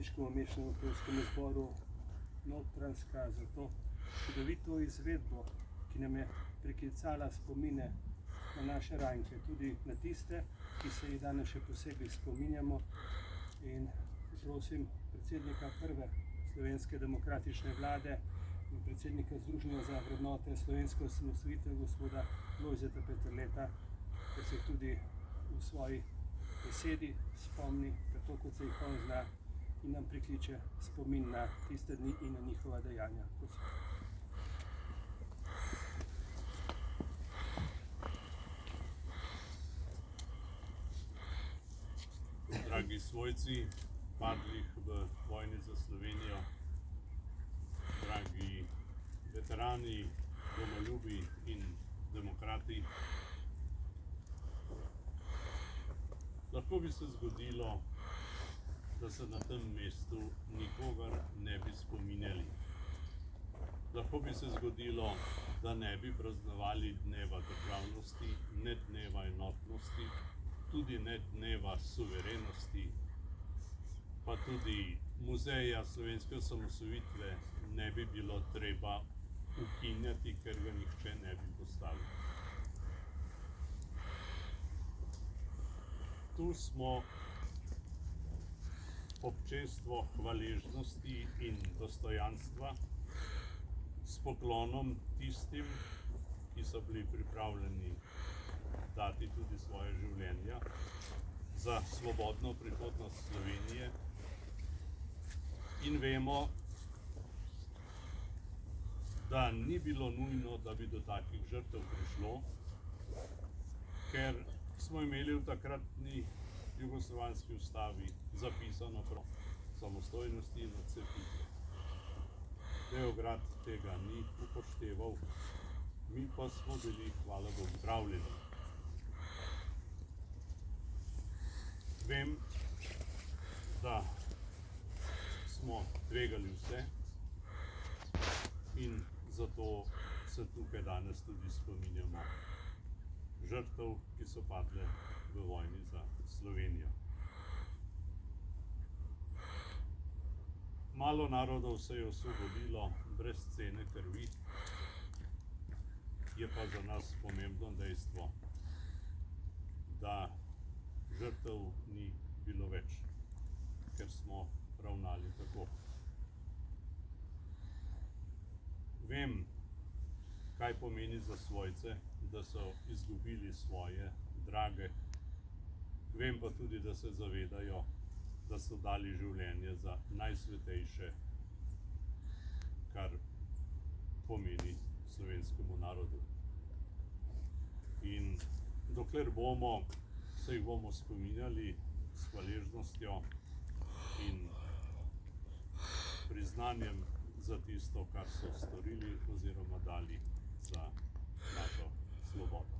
pesniškem mešanem pevskem zboru Notranjska za to čudovito izvedbo, ki nam je priklicala spomine na naše rajnke, tudi na tiste, ki se jih danes še posebej spominjamo. In prosim predsednika prve slovenske demokratične vlade in predsednika Združenja za vrednote slovenske osamosvojitve, gospoda Lojzeta Peterleta, da se tudi v svoji besedi spomni, tako kot se jih on zna, in nam prikliče spomin na tiste dni in na njihova dejanja. Prosim. Dragi svojci, padlih v vojni za Slovenijo, dragi veterani, domoljubi in demokrati, lahko bi se zgodilo, da se na tem mestu nikogar ne bi spominjali. Lahko bi se zgodilo, da ne bi praznovali dneva državnosti, ne dneva enotnosti, tudi ne dneva suverenosti, pa tudi muzeja slovenske osamosvojitve ne bi bilo treba ukinjati, ker ga nihče ne bi postavil. Tu smo občestvo hvaležnosti in dostojanstva s poklonom tistim, ki so bili pripravljeni dati tudi svoje življenja za svobodno prihodnost Slovenije. In vemo, da ni bilo nujno, da bi do takih žrtev prišlo, ker smo imeli v takratni jugoslovanski ustavi zapisano prav samostojnosti in odcepitve. Beograd tega ni upošteval, mi pa smo bili, hvala Bogu, pripravljeni. Vem, da smo tvegali vse in zato se tukaj danes tudi spominjamo žrtev, ki so padle v vojni za Slovenijo. Malo narodov se je osvobodilo brez cene krvi, je pa za nas pomembno dejstvo, da žrtev ni bilo več, ker smo ravnali tako. Vem, kaj pomeni za svojce, da so izgubili svoje drage. Vem pa tudi, da se zavedajo, da so dali življenje za najsvetejše, kar pomeni slovenskemu narodu. In dokler bomo, se jih bomo spominjali s hvaležnostjo in priznanjem za tisto, kar so storili oziroma dali za našo svobodo.